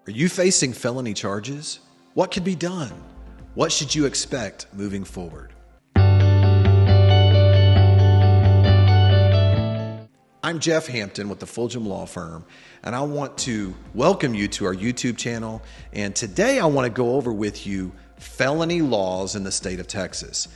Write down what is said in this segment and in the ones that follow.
Are you facing felony charges? What could be done? What should you expect moving forward? I'm Jeff Hampton with the Fulgham Law Firm, and I want to welcome you to our YouTube channel. And today I want to go over with you felony laws in the state of Texas.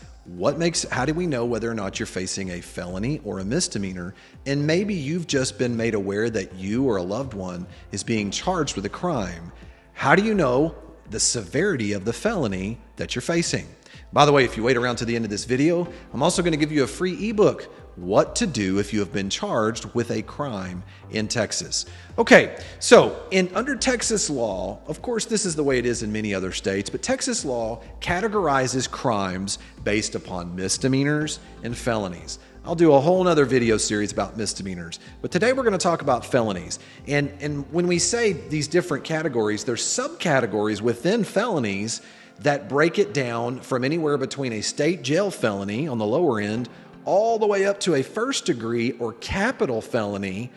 How do we know whether or not you're facing a felony or a misdemeanor? And maybe you've just been made aware that you or a loved one is being charged with a crime. How do you know the severity of the felony that you're facing? By the way, if you wait around to the end of this video, I'm also going to give you a free ebook, What to Do If You Have Been Charged with a Crime in Texas. Okay, so under Texas law, of course, this is the way it is in many other states, but Texas law categorizes crimes based upon misdemeanors and felonies. I'll do a whole nother video series about misdemeanors, but today we're going to talk about felonies. And when we say these different categories, there's subcategories within felonies that break it down from anywhere between a state jail felony on the lower end all the way up to a first degree or capital felony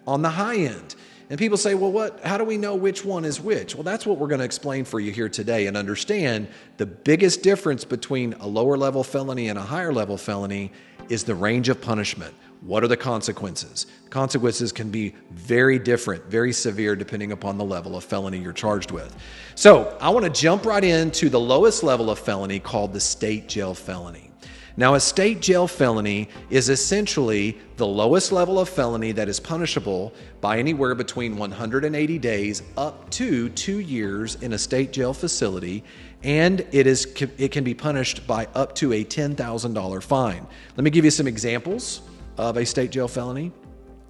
on the high end. And people say, well, how do we know which one is which? Well, that's what we're going to explain for you here today and understand the biggest difference between a lower level felony and a higher level felony is the range of punishment. What are the consequences? Consequences can be very different, very severe, depending upon the level of felony you're charged with. So I want to jump right into the lowest level of felony called the state jail felony. Now, a state jail felony is essentially the lowest level of felony that is punishable by anywhere between 180 days up to 2 years in a state jail facility, and it can be punished by up to a $10,000 fine. Let me give you some examples of a state jail felony.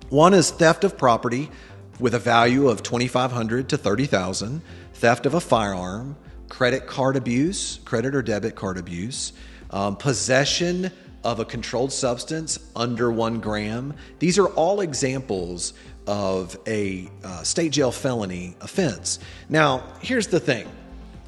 One is theft of property with a value of $2,500 to $30,000, theft of a firearm, credit or debit card abuse, possession of a controlled substance under 1 gram. These are all examples of a state jail felony offense. Now, here's the thing.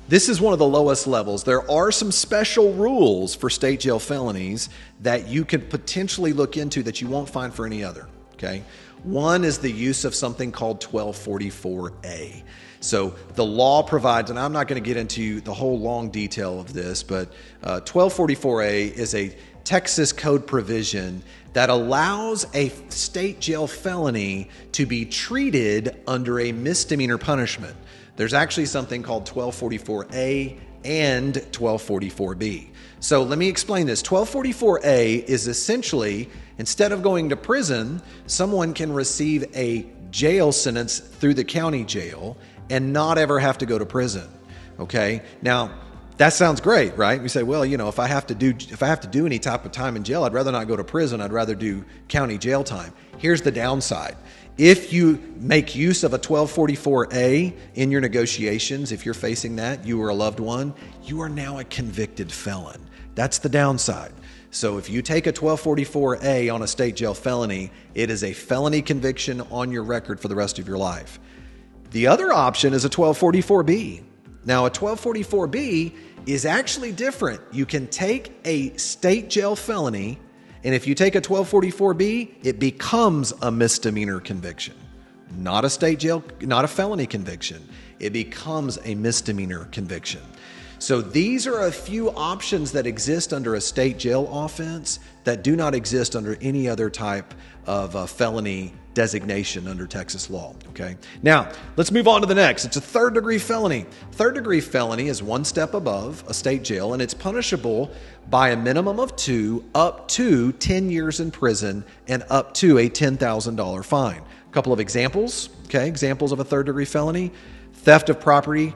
This is one of the lowest levels. There are some special rules for state jail felonies that you could potentially look into that you won't find for any other, okay? One is the use of something called 1244A. So the law provides, and I'm not going to get into the whole long detail of this, but 1244A is a Texas code provision that allows a state jail felony to be treated under a misdemeanor punishment. There's actually something called 1244A and 1244B. So let me explain this. 1244A is essentially, instead of going to prison, someone can receive a jail sentence through the county jail and not ever have to go to prison. Okay? Now, that sounds great, right? We say, well, if I have to do any type of time in jail, I'd rather not go to prison. I'd rather do county jail time. Here's the downside. If you make use of a 1244A in your negotiations, if you're facing that, you or a loved one, you are now a convicted felon. That's the downside. So if you take a 1244A on a state jail felony, it is a felony conviction on your record for the rest of your life. The other option is a 1244B. Now, a 1244B is actually different. You can take a state jail felony, and if you take a 1244B, it becomes a misdemeanor conviction. Not a felony conviction. It becomes a misdemeanor conviction. So these are a few options that exist under a state jail offense that do not exist under any other type of felony designation under Texas law. Okay. Now, let's move on to the next. It's a third degree felony. Third degree felony is one step above a state jail, and it's punishable by a minimum of 2 up to 10 years in prison and up to a $10,000 fine. A couple of examples. Okay. Examples of a third degree felony. Theft of property,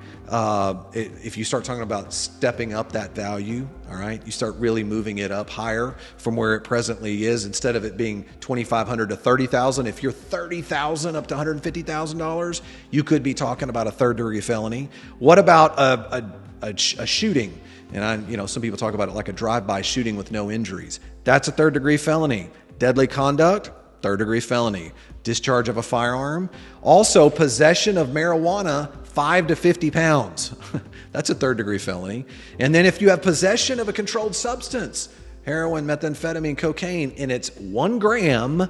if you start talking about stepping up that value, all right, you start really moving it up higher from where it presently is. Instead of it being $2,500 to $30,000, if you're $30,000 up to $150,000, you could be talking about a third degree felony. What about a shooting? And some people talk about it like a drive-by shooting with no injuries. That's a third degree felony. Deadly conduct, third degree felony. Discharge of a firearm. Also, possession of marijuana, 5 to 50 pounds. That's a third degree felony. And then if you have possession of a controlled substance, heroin, methamphetamine, cocaine, and it's 1 gram,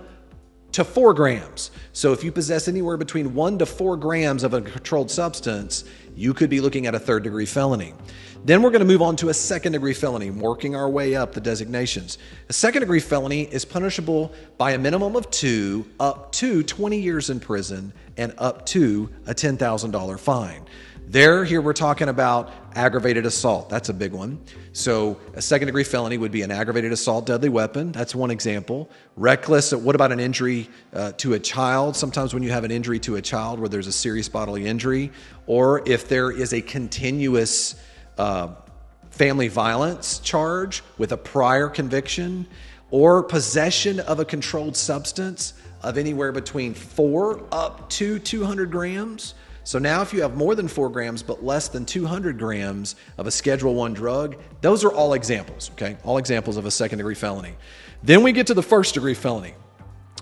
to 4 grams. So if you possess anywhere between 1 to 4 grams of a controlled substance, you could be looking at a third degree felony. Then we're going to move on to a second degree felony, working our way up the designations. A second degree felony is punishable by a minimum of 2 up to 20 years in prison and up to a $10,000 fine. Here we're talking about aggravated assault. That's a big one. So a second degree felony would be an aggravated assault deadly weapon. That's one example. Reckless, what about an injury to a child? Sometimes when you have an injury to a child where there's a serious bodily injury, or if there is a continuous family violence charge with a prior conviction, or possession of a controlled substance of anywhere between 4 up to 200 grams. So now if you have more than 4 grams but less than 200 grams of a Schedule I drug, those are all examples, okay? All examples of a second degree felony. Then we get to the first degree felony.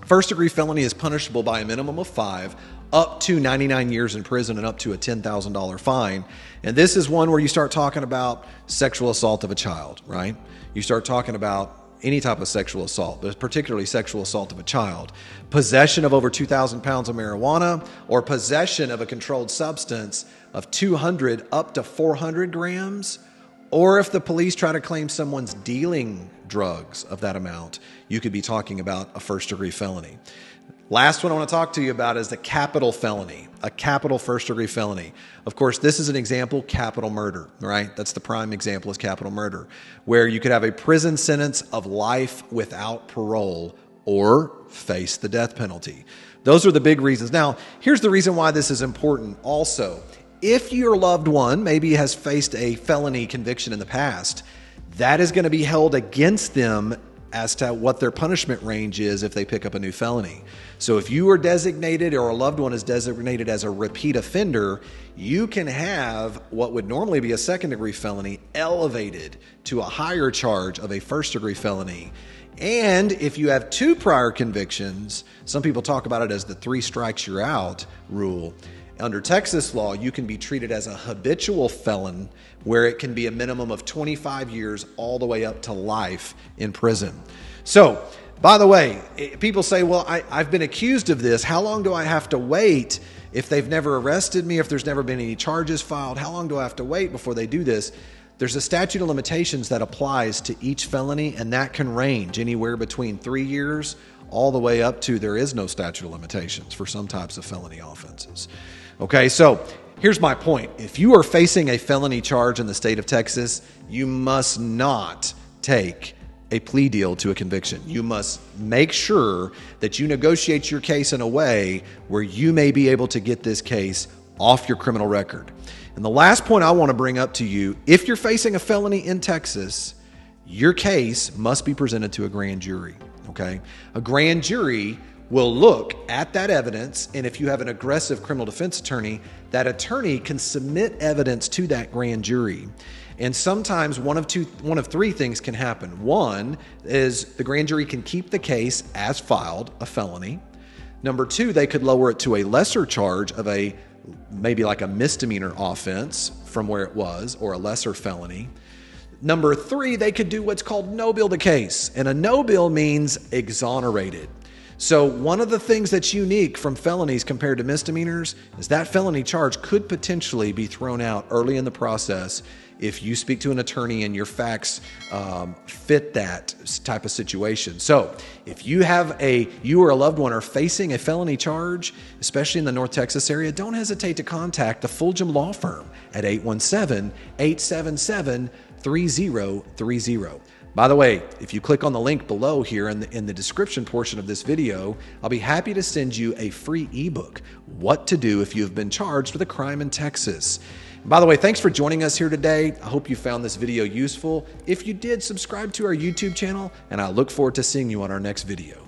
First degree felony is punishable by a minimum of 5 up to 99 years in prison and up to a $10,000 fine. And this is one where you start talking about sexual assault of a child, right? You start talking about any type of sexual assault, but particularly sexual assault of a child, possession of over 2,000 pounds of marijuana, or possession of a controlled substance of 200 up to 400 grams, or if the police try to claim someone's dealing drugs of that amount, you could be talking about a first degree felony. Last one I want to talk to you about is the capital felony, a capital first degree felony. Of course, this is an example, capital murder, right? That's the prime example is capital murder, where you could have a prison sentence of life without parole or face the death penalty. Those are the big reasons. Now, here's the reason why this is important also. If your loved one maybe has faced a felony conviction in the past, that is going to be held against them as to what their punishment range is if they pick up a new felony. So if you are designated or a loved one is designated as a repeat offender, you can have what would normally be a second degree felony elevated to a higher charge of a first degree felony. And if you have 2 prior convictions, some people talk about it as the 3 strikes you're out rule. Under Texas law, you can be treated as a habitual felon, where it can be a minimum of 25 years all the way up to life in prison. So, by the way, people say, well, I've been accused of this. How long do I have to wait if they've never arrested me, if there's never been any charges filed? How long do I have to wait before they do this? There's a statute of limitations that applies to each felony, and that can range anywhere between 3 years all the way up to there is no statute of limitations for some types of felony offenses. Okay, so here's my point. If you are facing a felony charge in the state of Texas, you must not take a plea deal to a conviction. You must make sure that you negotiate your case in a way where you may be able to get this case off your criminal record. And the last point I want to bring up to you, if you're facing a felony in Texas, your case must be presented to a grand jury, okay? A grand jury will look at that evidence, and if you have an aggressive criminal defense attorney, that attorney can submit evidence to that grand jury. And sometimes one of 3 things can happen. One is the grand jury can keep the case as filed, a felony. Number 2, they could lower it to a lesser charge of maybe like a misdemeanor offense from where it was, or a lesser felony. Number 3, they could do what's called no bill the case. And a no bill means exonerated. So one of the things that's unique from felonies compared to misdemeanors is that felony charge could potentially be thrown out early in the process if you speak to an attorney and your facts fit that type of situation. So if you or a loved one are facing a felony charge, especially in the North Texas area, don't hesitate to contact the Fulgham Law Firm at 817-877-3030. By the way, if you click on the link below here in the description portion of this video, I'll be happy to send you a free ebook, What to Do If You've Been Charged with a Crime in Texas. And by the way, thanks for joining us here today. I hope you found this video useful. If you did, subscribe to our YouTube channel, and I look forward to seeing you on our next video.